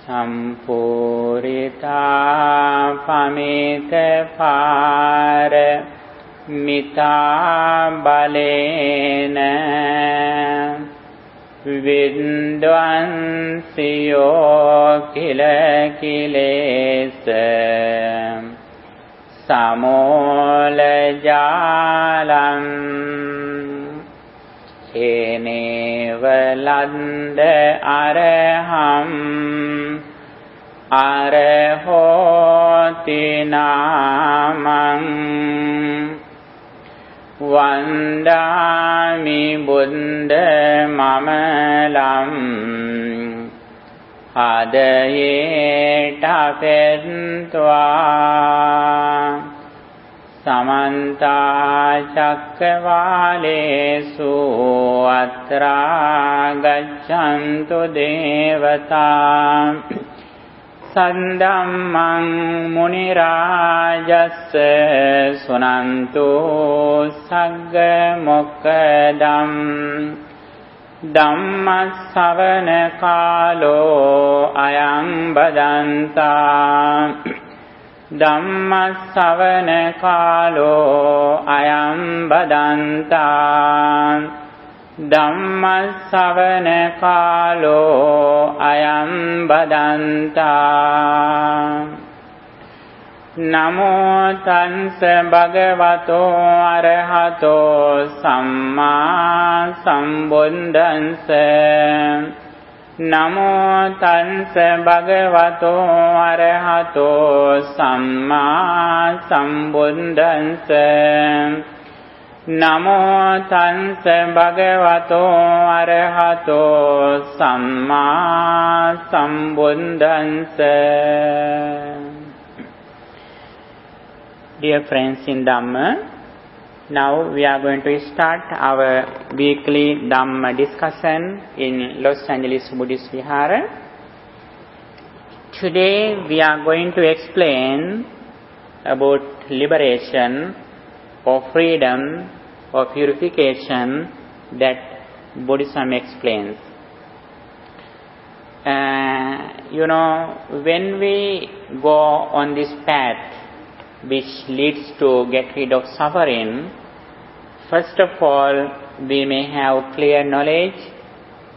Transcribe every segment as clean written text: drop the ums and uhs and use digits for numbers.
sampurita pamita para mita balena vidvansiyo kila kilesa samola jalam enevalanda araham arahoti namam vandami buddha mamalam adayeta petva samanta cakkavalesu atra gaccantu devata Sandhammang munirajassa sunantu sagga mokkadam Dhammasavana kalo ayam badanta Dhammasavana kalo ayam badanta Dhammasavana kalo ayam badanta Namo tansa bhagavato arahato samma sambuddhassa Namo tansa bhagavato arahato samma sambuddhassa Namo tansa bhagavato arahato samma sambuddhassa Dear friends in Dhamma, now we are going to start our weekly Dhamma discussion in Los Angeles Buddhist Vihara. Today we are going to explain about liberation or freedom or purification that Buddhism explains. When we go on this path which leads to get rid of suffering, first of all, we may have clear knowledge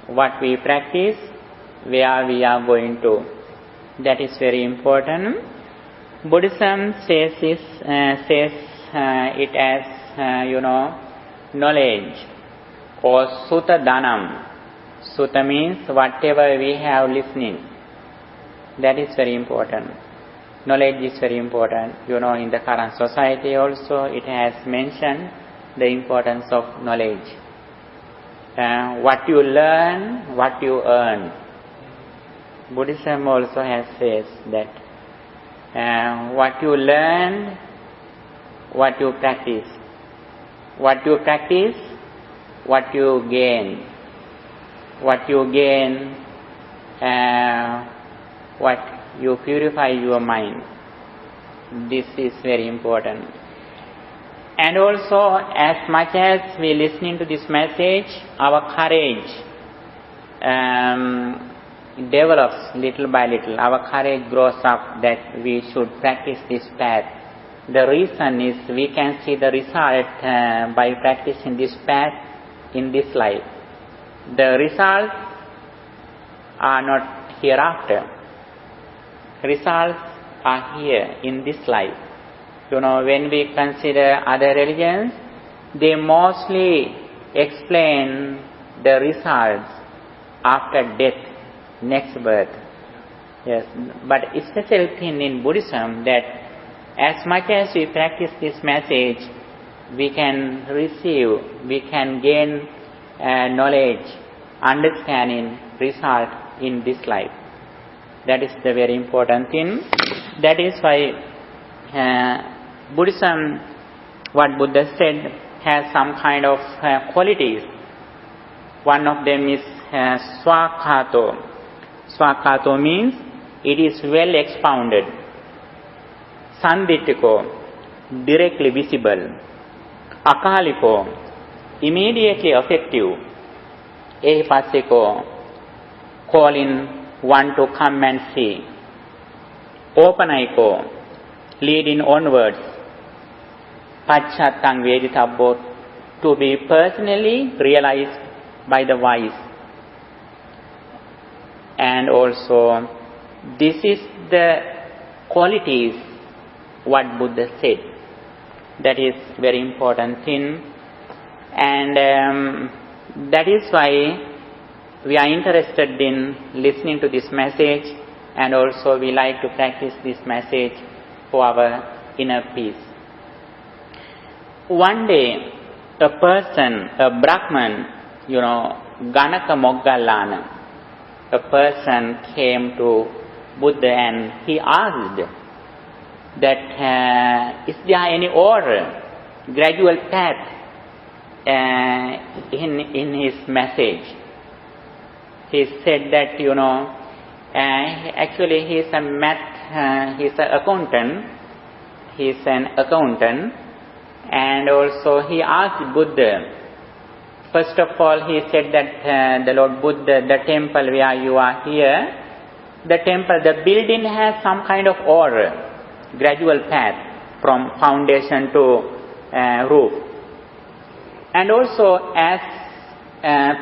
what we practice, where we are going to. That is very important. Buddhism says it as knowledge or sutta dhanam. Sutta means whatever we have listening. That is very important. Knowledge is very important. In the current society also it has mentioned the importance of knowledge. What you learn, what you earn. Buddhism also has says that what you learn, what you practice. What you practice, what you gain. What you gain, what you purify your mind. This is very important. And also, as much as we listening to this message, our courage develops little by little. Our courage grows up that we should practice this path. The reason is we can see the result by practicing this path in this life. The results are not hereafter. Results are here in this life. When we consider other religions, they mostly explain the results after death, next birth. Yes, but a special thing in Buddhism that as much as we practice this message, we can receive, we can gain knowledge, understanding, result in this life. That is the very important thing. That is why Buddhism, what Buddha said, has some kind of qualities. One of them is swakato. Swakato means it is well expounded. Sanditiko, directly visible. Akaliko, immediately effective. Ehipasiko, calling one to come and see. Open aiko, leading onwards. Pacchatang veditabbo, to be personally realized by the wise. And also, this is the qualities what Buddha said. That is very important thing. And that is why we are interested in listening to this message, and also we like to practice this message for our inner peace. One day, a person, a Brahman, Ganaka Moggallana, a person came to Buddha and he asked that is there any order, gradual path in his message. He said that actually he's an accountant, and also he asked Buddha. First of all, he said that the Lord Buddha, the temple where you are here, the temple, the building has some kind of order, gradual path from foundation to roof. And also, as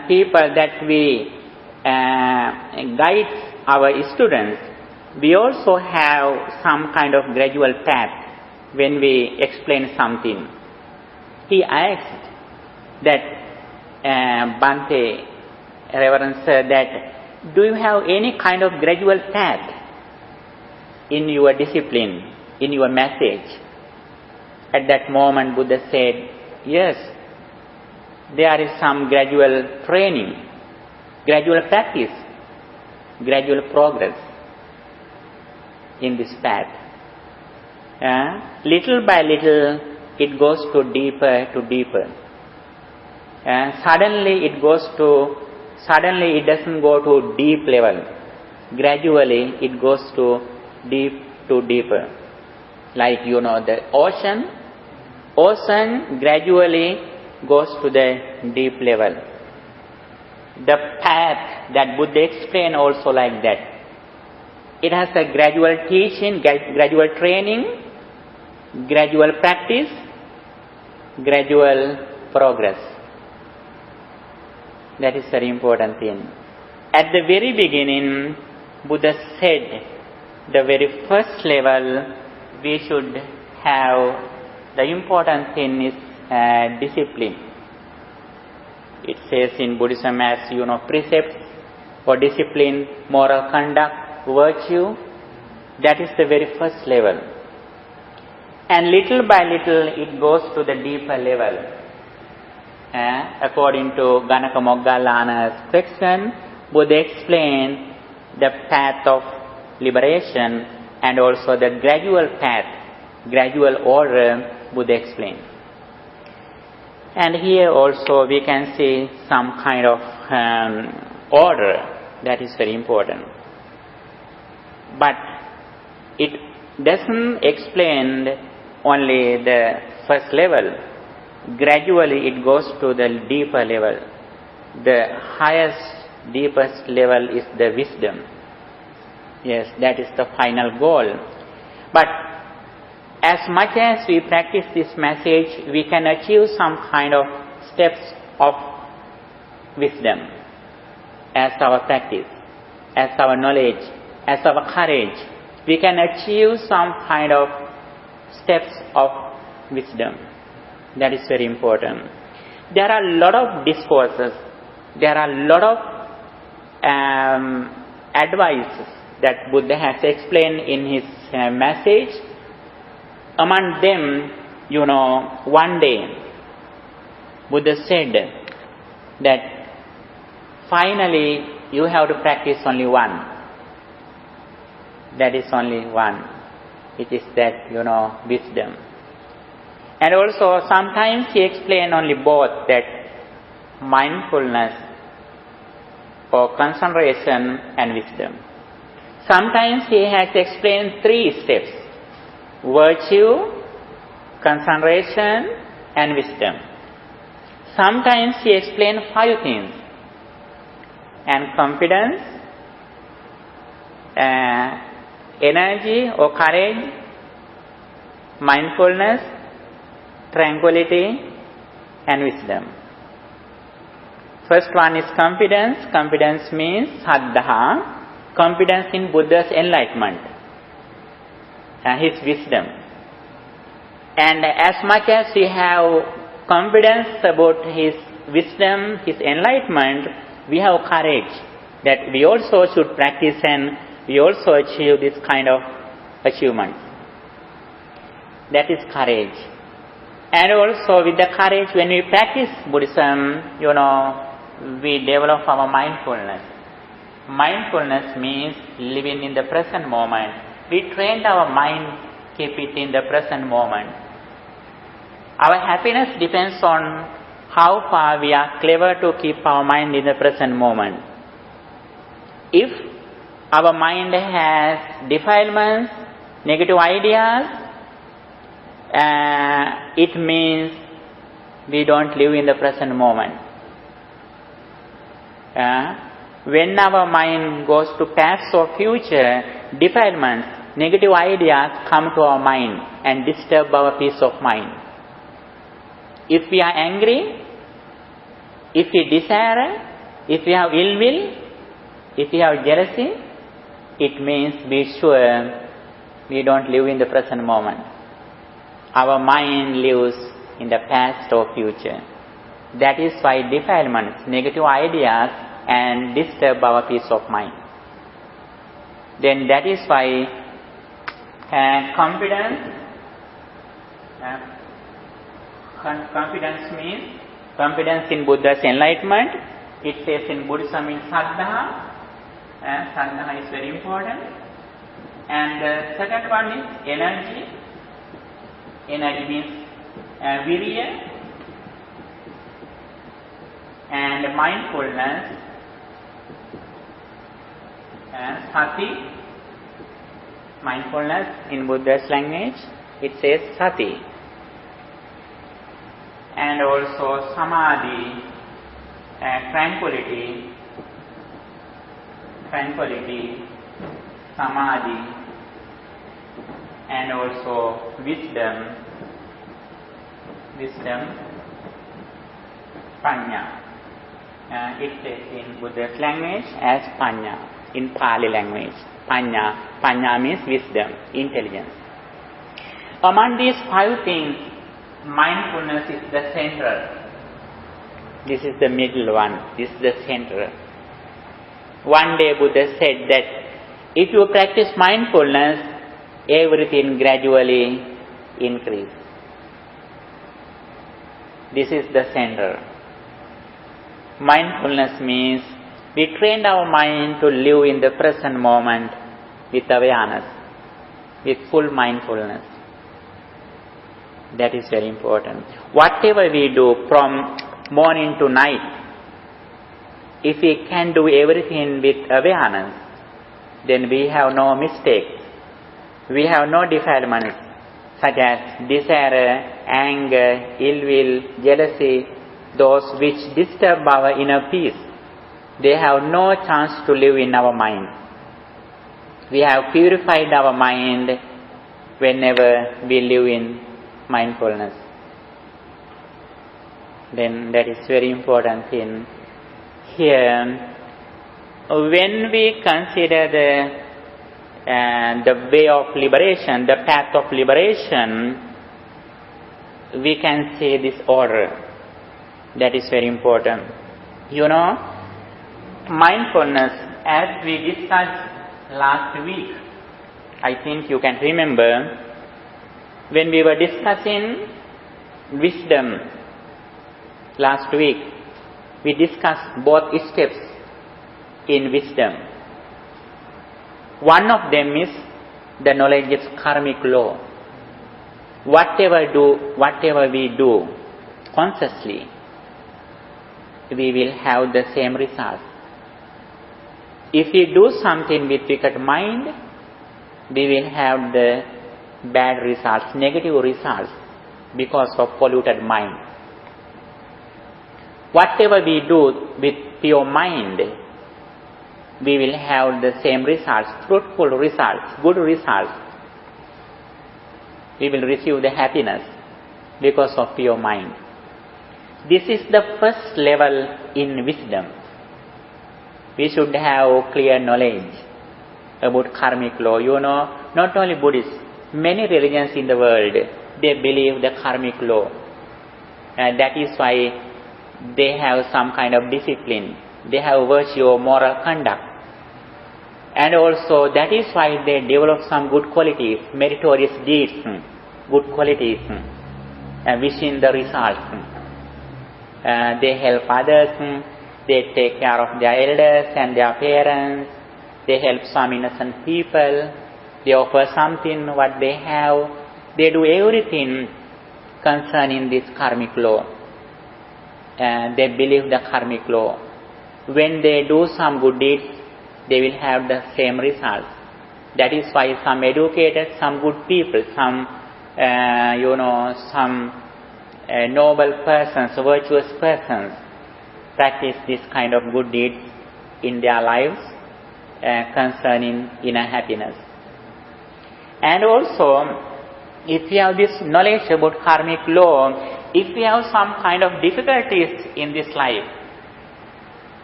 people that we guide our students, we also have some kind of gradual path when we explain something. He asked that Bhante, Reverend Sir, that do you have any kind of gradual path in your discipline, in your message? At that moment, Buddha said, yes, there is some gradual training, gradual practice, gradual progress in this path. Little by little, it goes to deeper. Suddenly it doesn't go to deep level. Gradually it goes to deeper. Like the ocean gradually goes to the deep level. The path that Buddha explained also like that. It has a gradual teaching, gradual training, gradual practice, gradual progress. That is very important thing. At the very beginning, Buddha said, the very first level, we should have, the important thing is discipline. It says in Buddhism as, precepts for discipline, moral conduct, virtue. That is the very first level. And little by little, it goes to the deeper level. According to Ganaka Moggallana's question, Buddha explained the path of liberation and also the gradual path, gradual order Buddha explained. And here also we can see some kind of order that is very important. But it doesn't explain only the first level. Gradually it goes to the deeper level. The highest, deepest level is the wisdom. Yes, that is the final goal. But as much as we practice this message, we can achieve some kind of steps of wisdom as our practice, as our knowledge, as our courage. We can achieve some kind of steps of wisdom. That is very important. There are a lot of discourses, there are a lot of advices that Buddha has explained in his message. Among them, one day, Buddha said that finally you have to practice only one. That is only one. It is that, wisdom. And also sometimes he explained only both, that mindfulness or concentration and wisdom. Sometimes he has explained 3 steps: virtue, concentration and wisdom. Sometimes he explained 5 things: and confidence, energy or courage, mindfulness, tranquility, and wisdom. First one is confidence. Confidence means saddha, confidence in Buddha's enlightenment, his wisdom. And as much as we have confidence about his wisdom, his enlightenment, we have courage that we also should practice and we also achieve this kind of achievements. That is courage. And also with the courage, when we practice Buddhism, we develop our mindfulness. Mindfulness means living in the present moment. We train our mind, keep it in the present moment. Our happiness depends on how far we are clever to keep our mind in the present moment. If our mind has defilements, negative ideas, it means we don't live in the present moment. When our mind goes to past or future, defilements, negative ideas come to our mind and disturb our peace of mind. If we are angry, if we desire, if we have ill will, if we have jealousy, it means be sure we don't live in the present moment. Our mind lives in the past or future. That is why defilements, negative ideas, and disturb our peace of mind. Then that is why confidence means confidence in Buddha's enlightenment. It says in Buddhism in saddha. Saddha is very important. And the second one is energy. Energy means virya. And mindfulness, sati. Mindfulness in Buddha's language, it says sati. And also samadhi, tranquility, samadhi, and also wisdom, panya. It says in Buddha's language as panya, in Pali language. Panya means wisdom, intelligence. Among these 5 things, mindfulness is the center. This is the middle one. This is the center. One day Buddha said that if you practice mindfulness, everything gradually increases. This is the center. Mindfulness means we train our mind to live in the present moment with awareness, with full mindfulness. That is very important. Whatever we do from morning to night, if we can do everything with awareness, then we have no mistakes. We have no defilements such as desire, anger, ill will, jealousy, those which disturb our inner peace. They have no chance to live in our mind. We have purified our mind whenever we live in mindfulness. Then that is very important thing. Here, when we consider the way of liberation, the path of liberation, we can see this order. That is very important. Mindfulness, as we discussed last week, I think you can remember, when we were discussing wisdom last week, we discussed both steps in wisdom. One of them is the knowledge of karmic law. Whatever we do consciously, we will have the same result. If we do something with wicked mind, we will have the bad results, negative results, because of polluted mind. Whatever we do with pure mind, we will have the same results, fruitful results, good results. We will receive the happiness because of pure mind. This is the first level in wisdom. We should have clear knowledge about karmic law. Not only Buddhists, many religions in the world, they believe the karmic law. And that is why they have some kind of discipline. They have virtue or moral conduct. And also that is why they develop some good qualities, meritorious deeds, good qualities, wishing the result. They help others, they take care of their elders and their parents, they help some innocent people, they offer something what they have, they do everything concerning this karmic law. They believe the karmic law. When they do some good deeds, they will have the same results. That is why some educated, some good people, some noble persons, virtuous persons practice this kind of good deeds in their lives concerning inner happiness. And also, if we have this knowledge about karmic law, if we have some kind of difficulties in this life,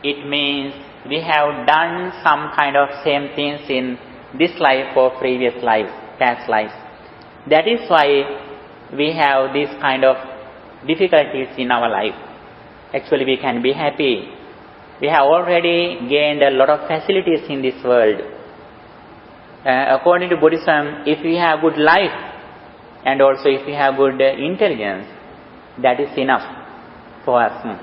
it means we have done some kind of same things in this life or previous lives, past lives. That is why we have this kind of difficulties in our life. Actually, we can be happy. We have already gained a lot of facilities in this world. According to Buddhism, if we have good life and also if we have good intelligence, that is enough for us.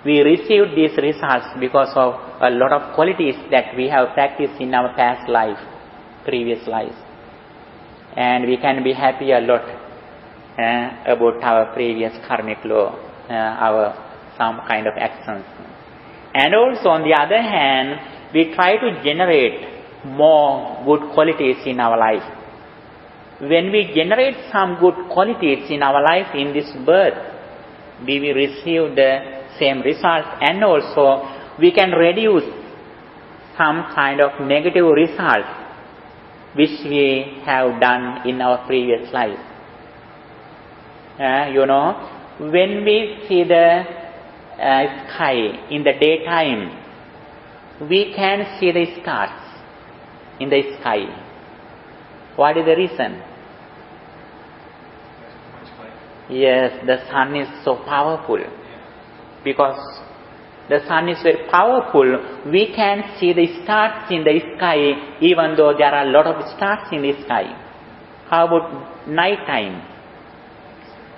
We received these results because of a lot of qualities that we have practiced in our past life, previous lives. And we can be happy a lot about our previous karmic law, our some kind of actions. And also on the other hand, we try to generate more good qualities in our life. When we generate some good qualities in our life in this birth, we will receive the same results, and also we can reduce some kind of negative results which we have done in our previous life. When we see the sky in the daytime, we can see the stars in the sky. What is the reason? Yes, the sun is so powerful. Because the sun is very powerful, we can see the stars in the sky even though there are a lot of stars in the sky. How about night time?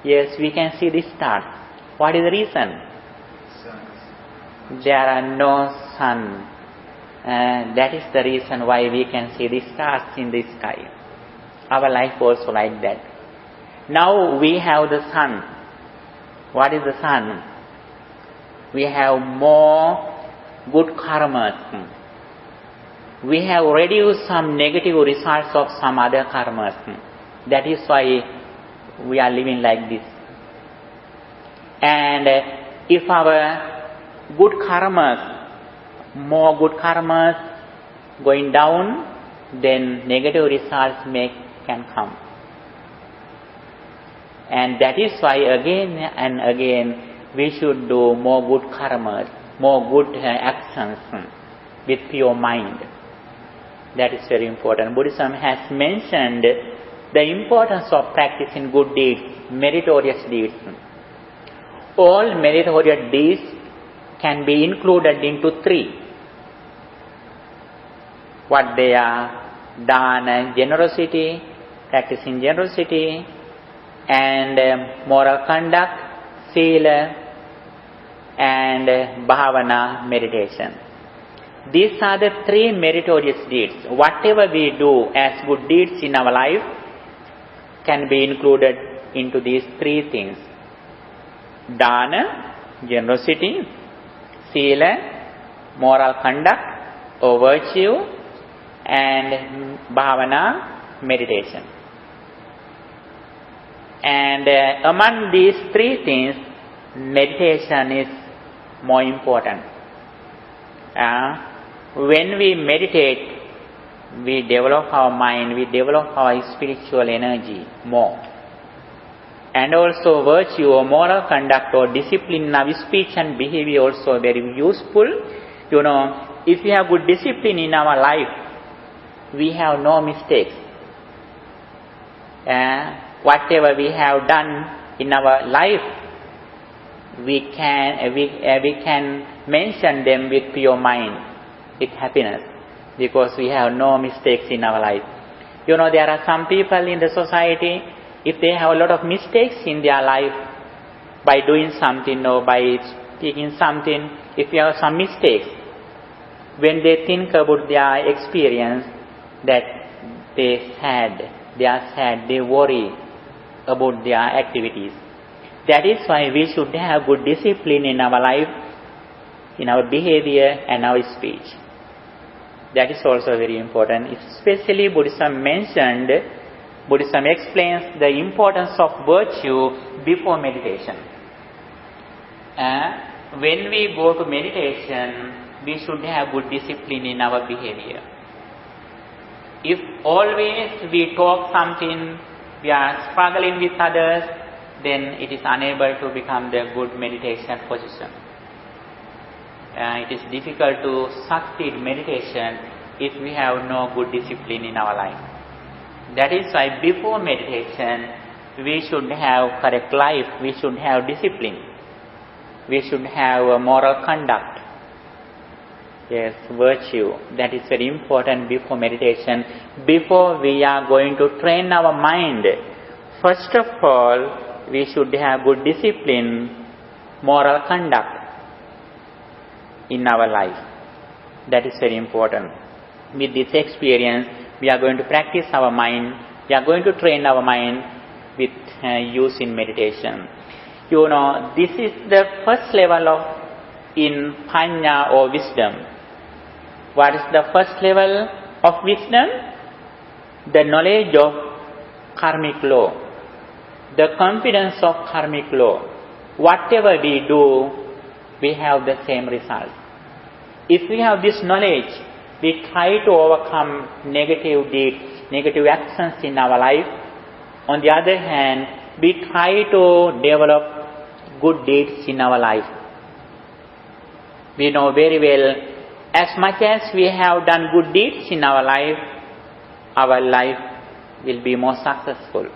Yes, we can see the stars. What is the reason? There are no sun. That is the reason why we can see the stars in the sky. Our life also like that. Now we have the sun. What is the sun? We have more good karmas. We have reduced some negative results of some other karmas. That is why we are living like this. And if our good karmas, more good karmas going down, then negative results can come. And that is why again and again we should do more good karmas, more good actions with pure mind. That is very important. Buddhism has mentioned the importance of practicing good deeds, meritorious deeds. All meritorious deeds can be included into three. What they are: dana, generosity, practicing generosity, and moral conduct, sila, and bhavana, meditation. These are the three meritorious deeds. Whatever we do as good deeds in our life can be included into these three things: dana, generosity, sila, moral conduct or virtue, and bhavana, meditation. And among these three things, meditation is more important. when we meditate, we develop our mind, we develop our spiritual energy more. And also virtue or moral conduct or discipline in our speech and behavior also very useful. If we have good discipline in our life, we have no mistakes. Whatever we have done in our life, we can mention them with pure mind, with happiness, because we have no mistakes in our life. There are some people in the society, if they have a lot of mistakes in their life, by doing something or by speaking something, if you have some mistakes, when they think about their experience, that they are sad, they worry about their activities. That is why we should have good discipline in our life, in our behavior and our speech. That is also very important. Especially Buddhism explains the importance of virtue before meditation. When we go to meditation, we should have good discipline in our behavior. If always we talk something, we are struggling with others, then it is unable to become the good meditation position. It is difficult to succeed meditation if we have no good discipline in our life. That is why before meditation, we should have correct life, we should have discipline, we should have a moral conduct. Yes, virtue, that is very important before meditation. Before we are going to train our mind, first of all, we should have good discipline, moral conduct in our life. That is very important. With this experience, we are going to practice our mind, we are going to train our mind with use in meditation. This is the first level in Panya or wisdom. What is the first level of wisdom? The knowledge of karmic law, the confidence of karmic law. Whatever we do, we have the same result. If we have this knowledge, we try to overcome negative deeds, negative actions in our life. On the other hand, we try to develop good deeds in our life. We know very well, as much as we have done good deeds in our life will be more successful.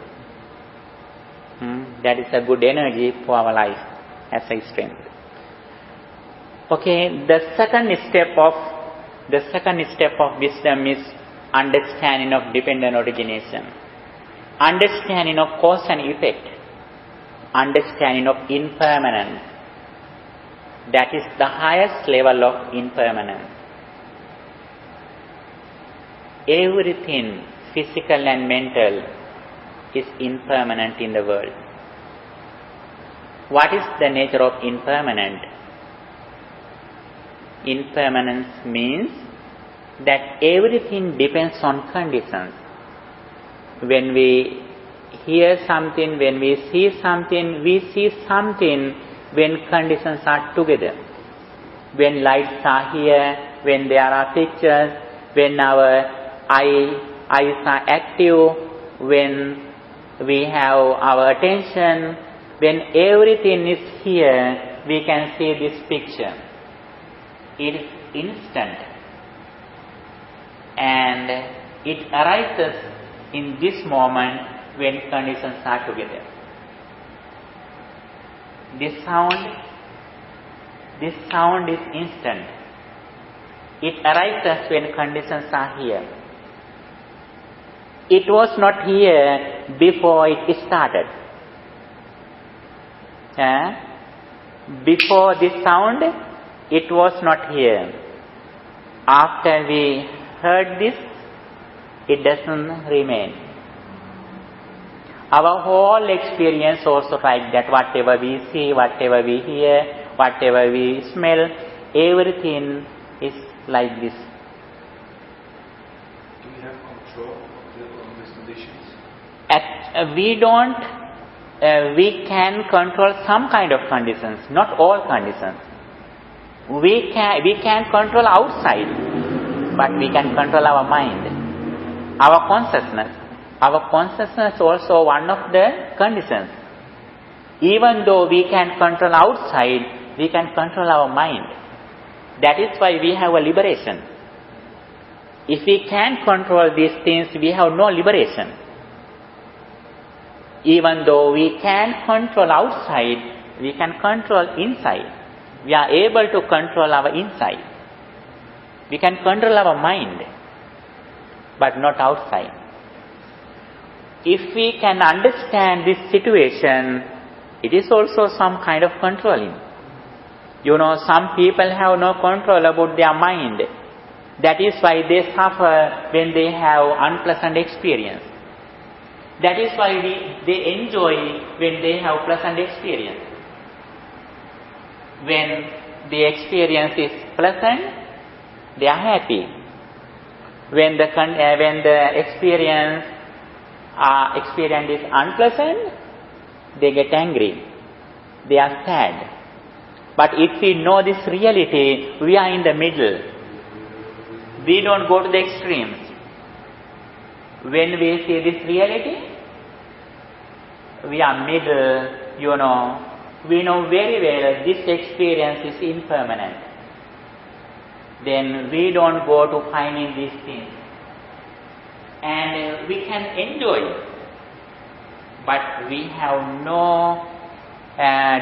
That is a good energy for our life as a strength. Okay, the second step of wisdom is understanding of dependent origination, understanding of cause and effect, understanding of impermanence. That is the highest level of impermanence. Everything, physical and mental, is impermanent in the world. What is the nature of impermanent? Impermanence means that everything depends on conditions. When we hear something, when we see something when conditions are together. When lights are here, when there are pictures, when our eyes are active, when we have our attention, when everything is here, we can see this picture. It is instant, and it arises in this moment when conditions are together. This sound is instant. It arises when conditions are here. It was not here before it started. Before this sound, it was not here. After we heard this, it doesn't remain. Our whole experience also like that. Whatever we see, whatever we hear, whatever we smell, everything is like this. Do we have control of these conditions? We can control some kind of conditions, not all conditions. We can control outside. but we can control our mind. Our consciousness also one of the conditions. Even though we can control outside, we can control our mind. That is why we have a liberation. If we can't control these things, we have no liberation. Even though we can control outside, we can control inside. We are able to control our inside. We can control our mind, but not outside. If we can understand this situation, it is also some kind of controlling. Some people have no control about their mind. That is why they suffer when they have unpleasant experience. That is why they enjoy when they have pleasant experience. When the experience is pleasant, they are happy. When the experience is unpleasant, they get angry. They are sad. But if we know this reality, we are in the middle. We don't go to the extremes. When we see this reality, we are middle, we know very well this experience is impermanent. Then we don't go to finding these things. And we can enjoy, but we have no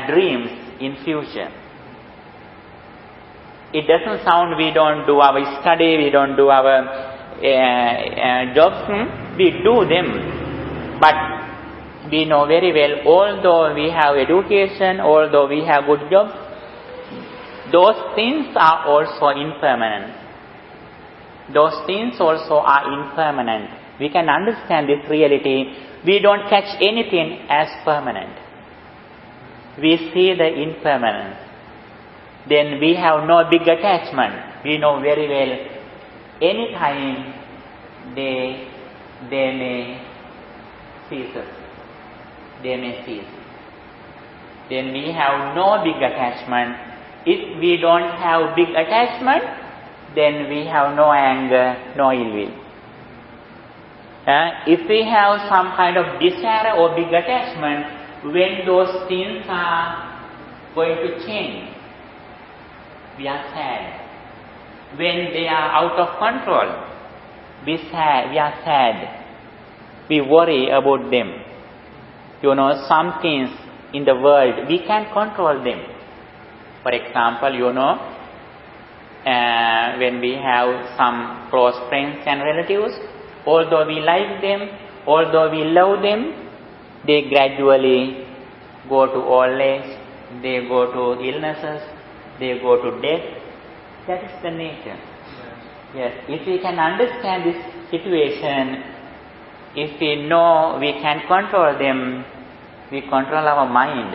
dreams in future. It doesn't sound we don't do our study, we don't do our jobs. We do them, but we know very well, although we have education, although we have good jobs, those things are also impermanent. Those things also are impermanent. We can understand this reality. We don't catch anything as permanent. We see the impermanence. Then we have no big attachment. We know very well, anytime they may cease. They may cease. Then we have no big attachment. If we don't have big attachment, then we have no anger, no ill will. If we have some kind of desire or big attachment, when those things are going to change, we are sad. When they are out of control, we are sad. We worry about them. Some things in the world, we can control them. For example, when we have some close friends and relatives, although we like them, although we love them, they gradually go to old age, they go to illnesses, they go to death. That is the nature. Yes, if we can understand this situation, if we know we can control them, we control our mind.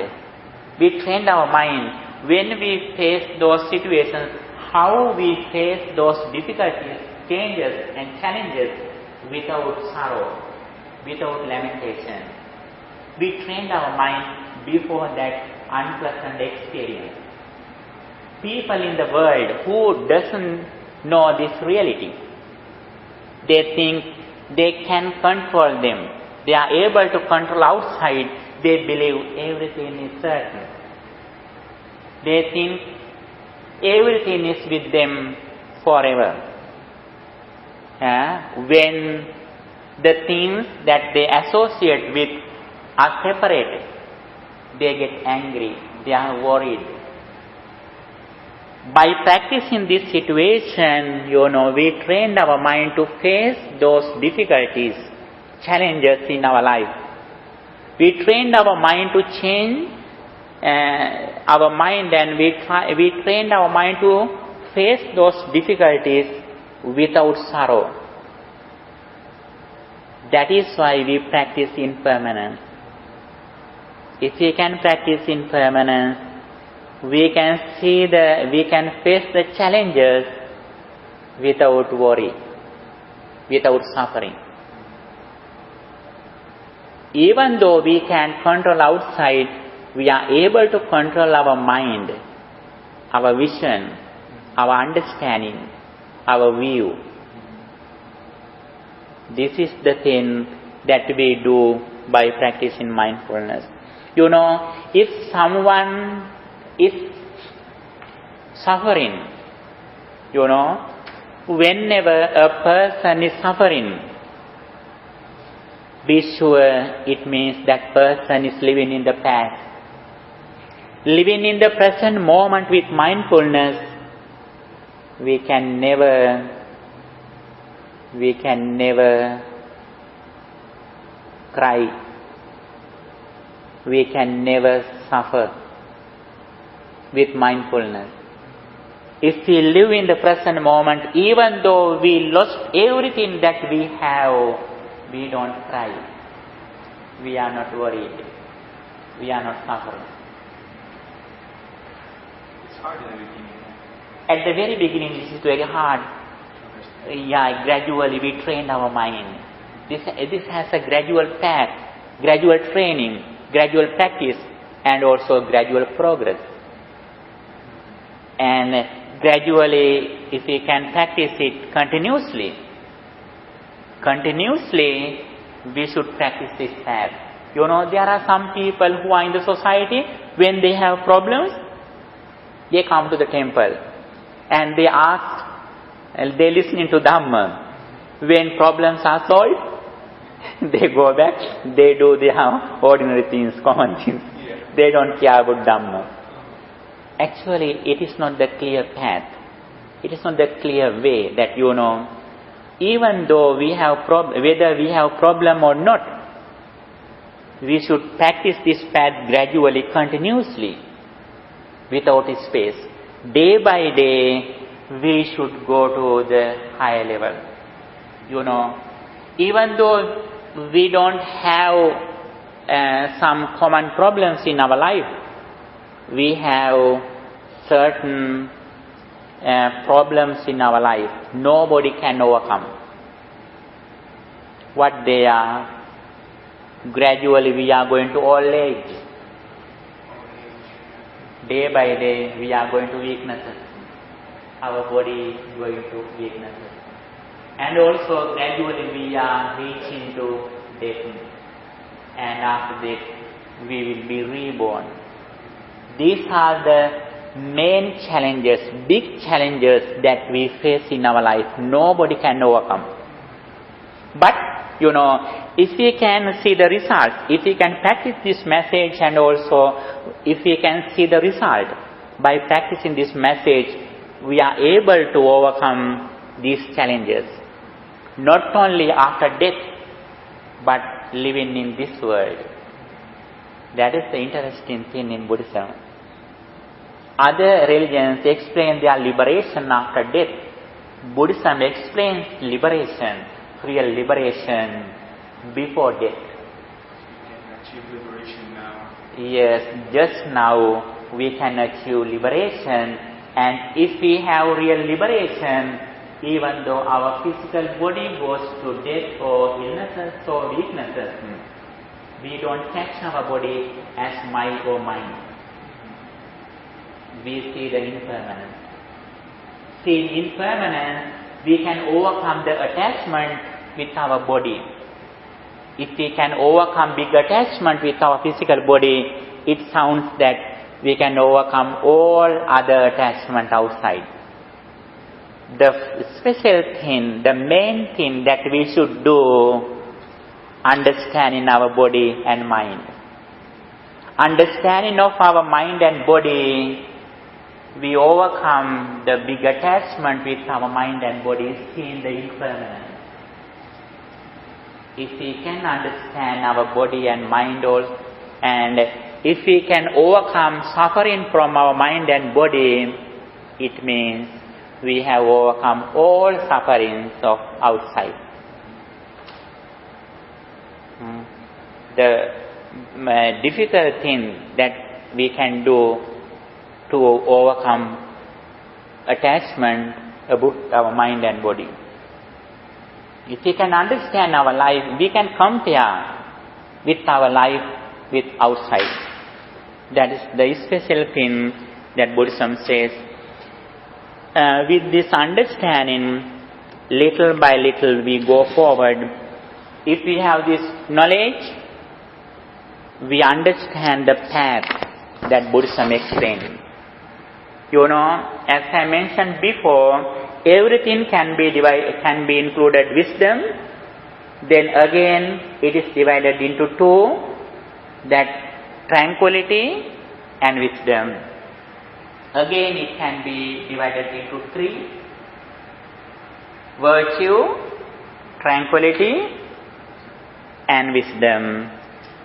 We train our mind. When we face those situations, how we face those difficulties, changes and challenges without sorrow, without lamentation. We train our mind before that unpleasant experience. People in the world who doesn't know this reality, they think they can control them. They are able to control outside. They believe everything is certain. They think everything is with them forever. When the things that they associate with are separated, they get angry, they are worried. By practicing this situation, we trained our mind to face those difficulties, challenges in our life. We trained our mind to change our mind, and we trained our mind to face those difficulties without sorrow. That is why we practice impermanence. If we can practice impermanence, we can face the challenges without worry, without suffering. Even though we can control outside, we are able to control our mind, our vision, our understanding, our view. This is the thing that we do by practicing mindfulness. You know, if someone is suffering, you know, whenever a person is suffering, be sure it means that person is living in the past. Living in the present moment with mindfulness, we can never cry. We can never suffer with mindfulness. If we live in the present moment, even though we lost everything that we have, we don't cry. We are not worried. We are not suffering. It's hard in the beginning. At the very beginning, this is very hard. Yeah, gradually we train our mind. This has a gradual path, gradual training, gradual practice, and also gradual progress. And gradually, if we can practice it continuously, we should practice this path. You know, there are some people who are in the society, when they have problems, they come to the temple and they ask, and they listen to Dhamma. When problems are solved, they go back, they do their ordinary things, common things. They don't care about Dhamma. Actually, it is not the clear path. It is not the clear way that, you know, even though we have whether we have problem or not, we should practice this path gradually, continuously, without space. Day by day, we should go to the higher level. You know, even though we don't have some common problems in our life, we have certain problems in our life nobody can overcome. What they are, gradually we are going to old age. Day by day we are going to weaknesses. Our body is going to weaknesses. And also gradually we are reaching to death. And after that we will be reborn. These are the main challenges, big challenges that we face in our life. Nobody can overcome. But, you know, if we can see the result, if we can practice this message, and also if we can see the result, by practicing this message, we are able to overcome these challenges. Not only after death, but living in this world. That is the interesting thing in Buddhism. Other religions explain their liberation after death. Buddhism explains liberation, real liberation, before death. You can achieve liberation now. Yes, just now we can achieve liberation, and if we have real liberation, even though our physical body goes to death or illnesses or weaknesses, we don't catch our body as my or mine. We see the impermanence. Seeing impermanence, we can overcome the attachment with our body. If we can overcome big attachment with our physical body, it sounds that we can overcome all other attachment outside. The special thing, the main thing that we should do, understanding our body and mind. Understanding of our mind and body, we overcome the big attachment with our mind and body, seeing the impermanence. If we can understand our body and mind also, and if we can overcome suffering from our mind and body, it means we have overcome all sufferings of outside. The difficult thing that we can do to overcome attachment about our mind and body. If we can understand our life, we can compare with our life with outside. That is the special thing that Buddhism says. With this understanding, little by little we go forward If we have this knowledge, we understand the path that Buddhism explained. As I mentioned before, everything can be included wisdom. Then again, it is divided into two, that tranquility and wisdom. Again, it can be divided into three: virtue, tranquility, and wisdom.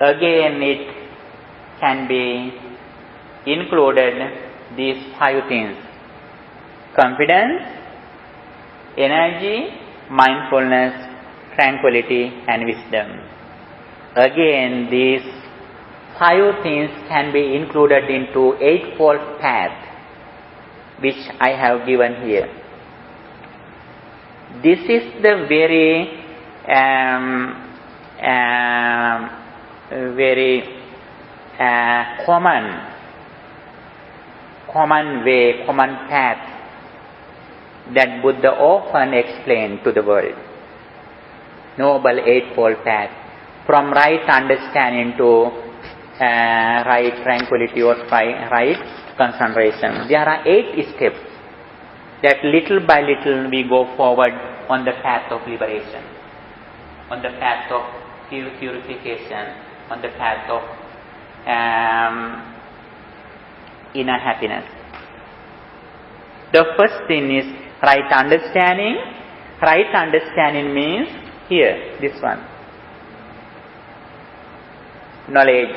Again, it can be included these five things: confidence, energy, mindfulness, tranquility, and wisdom. Again, these five things can be included into eightfold path, which I have given here. This is the very common path that Buddha often explained to the world. Noble Eightfold Path, from right understanding to right tranquility or right concentration. There are 8 steps that little by little we go forward on the path of liberation, on the path of purification, on the path of inner happiness. The first thing is right understanding. Right understanding means here, this one, knowledge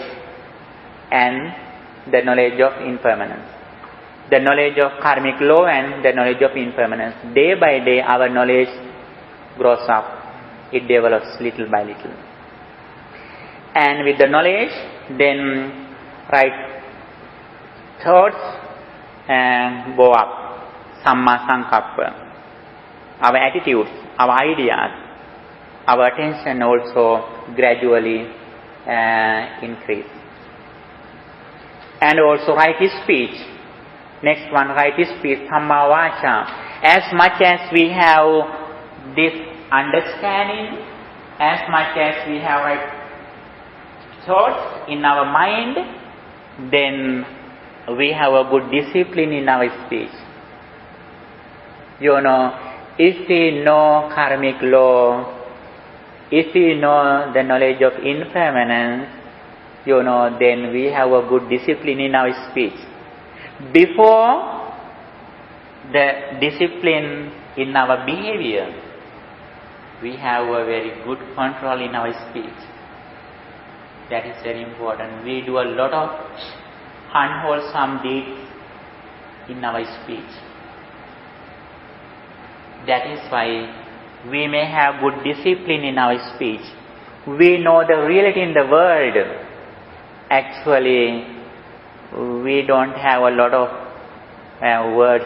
and the knowledge of impermanence, the knowledge of karmic law and the knowledge of impermanence. Day by day our knowledge grows up, it develops little by little. And with the knowledge, then right thoughts go up, samma sankappa, our attitudes, our ideas, our attention also gradually increase. And also right speech. Next one, right speech, dhamma vaca. As much as we have this understanding, as much as we have right thoughts in our mind, then we have a good discipline in our speech. If we know karmic law, if we know the knowledge of impermanence, then we have a good discipline in our speech. Before the discipline in our behavior, we have a very good control in our speech. That is very important. We do a lot of unwholesome deeds in our speech. That is why we may have good discipline in our speech. We know the reality in the world. Actually, we don't have a lot of words.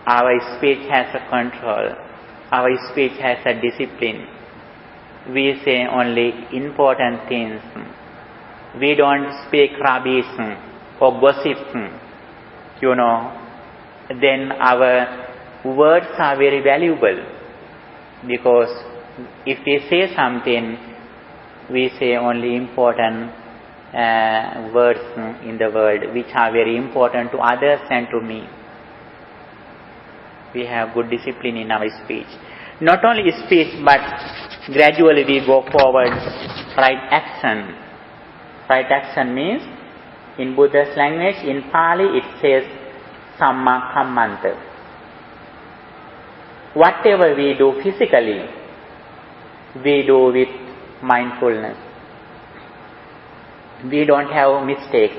Our speech has a control. Our speech has a discipline. We say only important things. We don't speak rubbish or gossip. Then our words are very valuable, because if we say something, we say only important words in the world which are very important to others and to me. We have good discipline in our speech. Not only speech, but gradually we go forward right action. Right action means, in Buddha's language, in Pali it says samma kammanta. Whatever we do physically, we do with mindfulness. We don't have mistakes.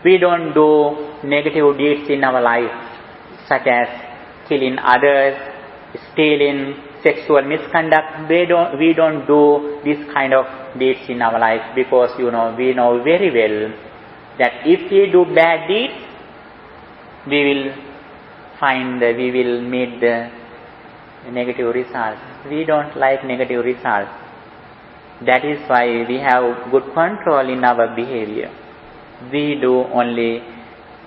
We don't do negative deeds in our life, such as killing others, stealing, sexual misconduct. We don't do this kind of deeds in our life, because we know very well that if we do bad deeds, we will meet the negative results. We don't like negative results. That is why we have good control in our behavior. We do only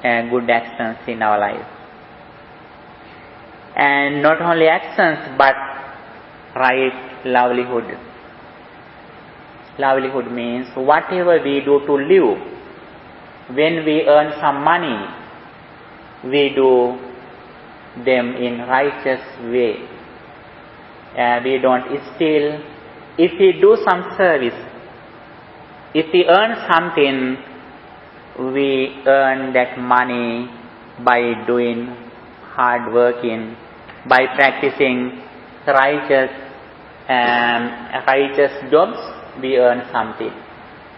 good actions in our life. And not only actions, but right livelihood. Livelihood means whatever we do to live. When we earn some money, we do them in righteous way. We don't steal. If we do some service, if we earn something, we earn that money by doing hard working, by practicing righteous jobs. We earn something,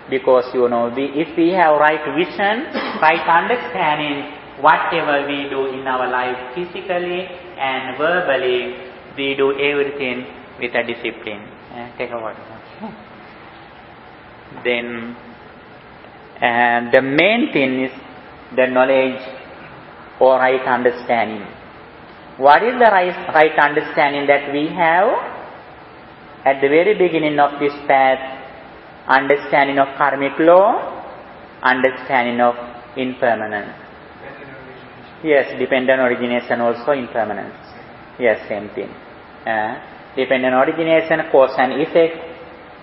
because if we have right vision, right understanding, whatever we do in our life, physically and verbally, we do everything with a discipline. Take a word. Then the main thing is the knowledge or right understanding. What is the right understanding that we have? At the very beginning of this path, understanding of karmic law, understanding of impermanence. Yes, dependent origination also impermanence. Yes, same thing. Dependent origination, cause and effect,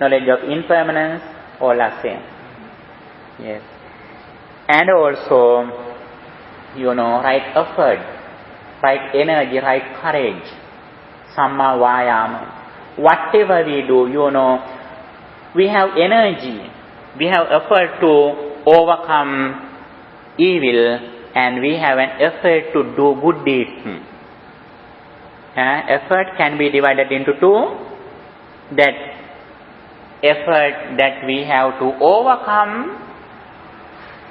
knowledge of impermanence, all are same. Yes. And also, right effort, right energy, right courage, samma vayama. Whatever we do, we have energy, we have effort to overcome evil, and we have an effort to do good deeds. Effort can be divided into two. That effort that we have to overcome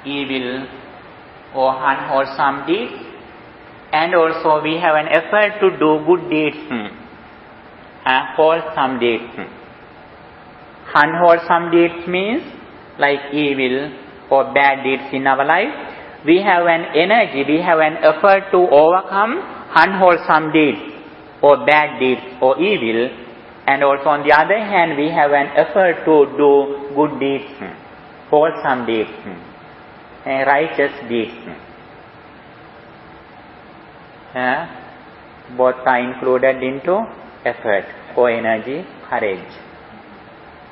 evil or unwholesome deeds, and also we have an effort to do good deeds. Wholesome deeds. Unwholesome deeds means like evil or bad deeds in our life. We have an energy, we have an effort to overcome unwholesome deeds or bad deeds or evil, and also on the other hand we have an effort to do good deeds, wholesome deeds, righteous deeds. Both are included into effort or energy, courage.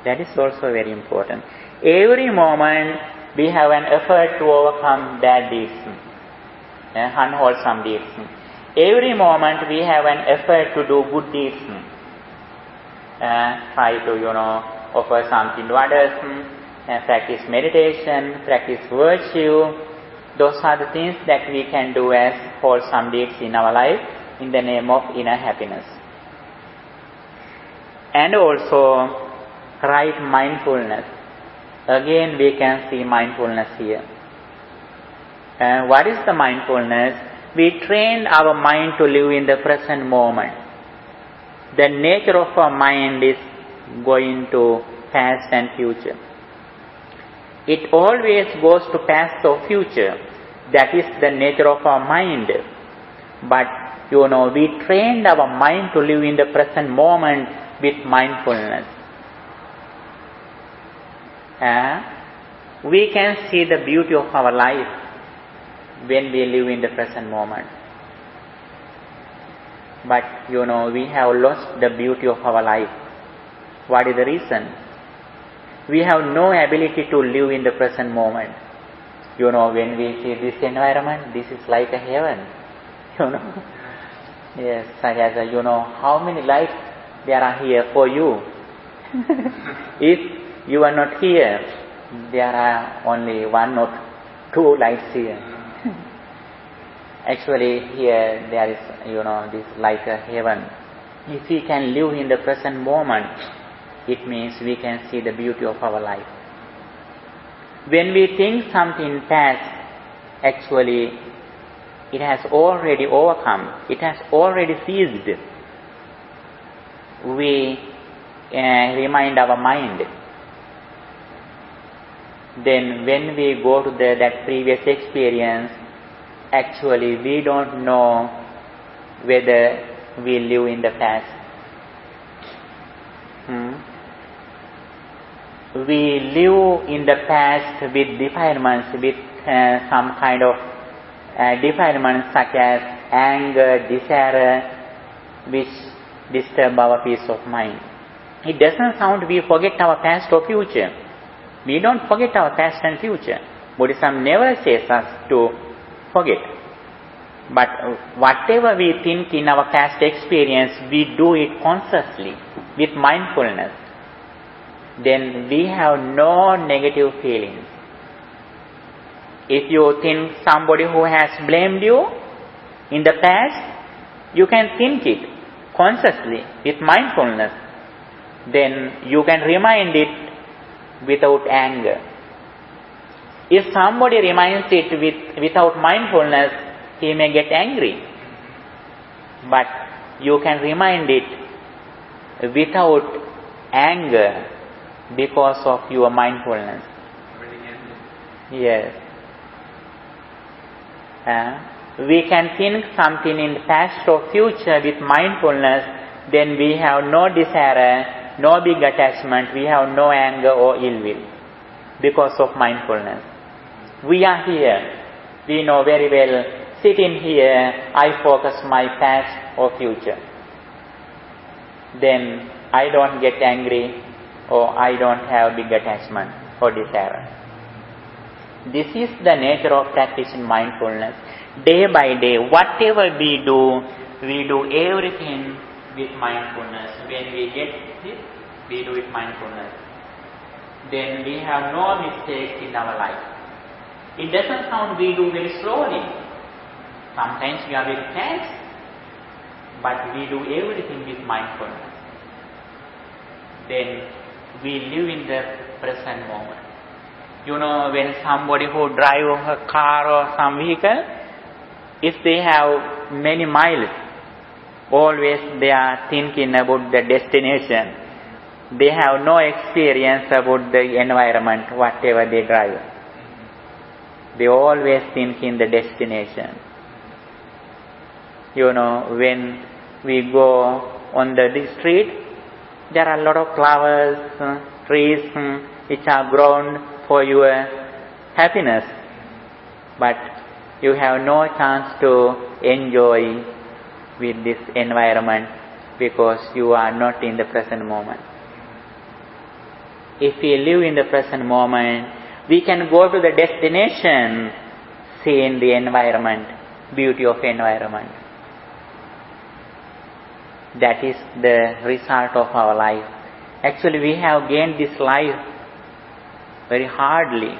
That is also very important. Every moment we have an effort to overcome bad deeds, unwholesome deeds. Every moment we have an effort to do good deeds. Try to, offer something to others, practice meditation, practice virtue. Those are the things that we can do as wholesome deeds in our life in the name of inner happiness. And also right mindfulness. Again we can see mindfulness here. What is the mindfulness? We train our mind to live in the present moment. The nature of our mind is going to past and future. It always goes to past or future. That is the nature of our mind. But we trained our mind to live in the present moment with mindfulness. We can see the beauty of our life when we live in the present moment. But we have lost the beauty of our life. What is the reason? We have no ability to live in the present moment. When we see this environment, this is like a heaven. Yes, such as how many lights there are here for you. If you are not here, there are only one or two lights here. Actually here there is this like a heaven. If we can live in the present moment, it means we can see the beauty of our life. When we think something past, actually it has already overcome, it has already ceased. We remind our mind. Then when we go to that previous experience, actually we don't know whether we live in the past. We live in the past with defilements, with some kind of defilements such as anger, desire, which disturb our peace of mind. It doesn't sound we forget our past or future. We don't forget our past and future. Buddhism never says us to forget. But whatever we think in our past experience, we do it consciously, with mindfulness. Then we have no negative feelings. If you think somebody who has blamed you in the past, you can think it consciously, with mindfulness. Then you can remind it without anger. If somebody reminds it without mindfulness, he may get angry. But you can remind it without anger because of your mindfulness. Yes. We can think something in the past or future with mindfulness, then we have no desire, no big attachment, we have no anger or ill will because of mindfulness. We are here. We know very well, sitting here, I focus my past or future. Then I don't get angry or I don't have big attachment or desire. This is the nature of practicing mindfulness. Day by day, whatever we do everything with mindfulness. When we get this, we do it mindfulness. Then we have no mistakes in our life. It doesn't sound we do very slowly. Sometimes we are very fast, but we do everything with mindfulness. Then we live in the present moment. You know, when somebody who drives a car or some vehicle, if they have many miles, always they are thinking about the destination. They have no experience about the environment, whatever they drive. They always think in the destination. You know, when we go on the street, there are a lot of flowers, trees, which are grown for your happiness. But you have no chance to enjoy with this environment because you are not in the present moment. If we live in the present moment, we can go to the destination, seeing the environment, beauty of environment. That is the result of our life. Actually, we have gained this life very hardly.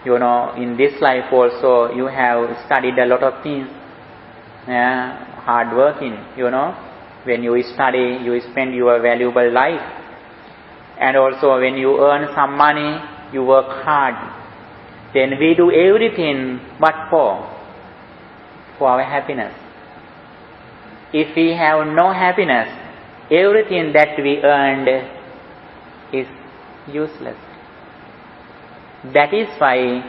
You know, in this life also, you have studied a lot of things. Hard working, you know. When you study, you spend your valuable life. And also when you earn some money, you work hard. Then we do everything but for our happiness. If we have no happiness, everything that we earned is useless. That is why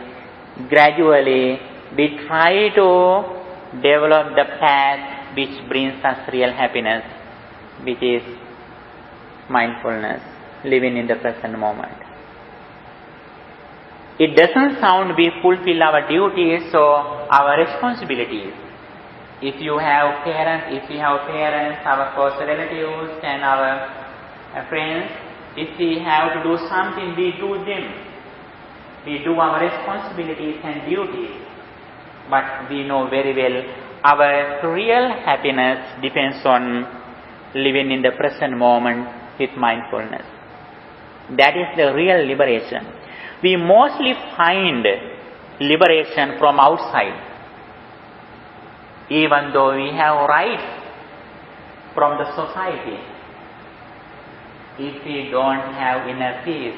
gradually we try to develop the path which brings us real happiness, which is mindfulness, living in the present moment. It doesn't sound we fulfill our duties or our responsibilities. If you have parents, our close relatives and our friends, if we have to do something, we do them. We do our responsibilities and duties. But we know very well our real happiness depends on living in the present moment with mindfulness. That is the real liberation. We mostly find liberation from outside. Even though we have rights from the society, if we don't have inner peace,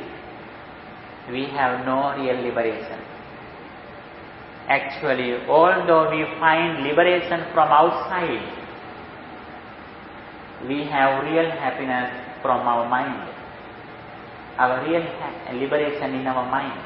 we have no real liberation. Actually, although we find liberation from outside, we have real happiness from our mind. Our real liberation in our mind.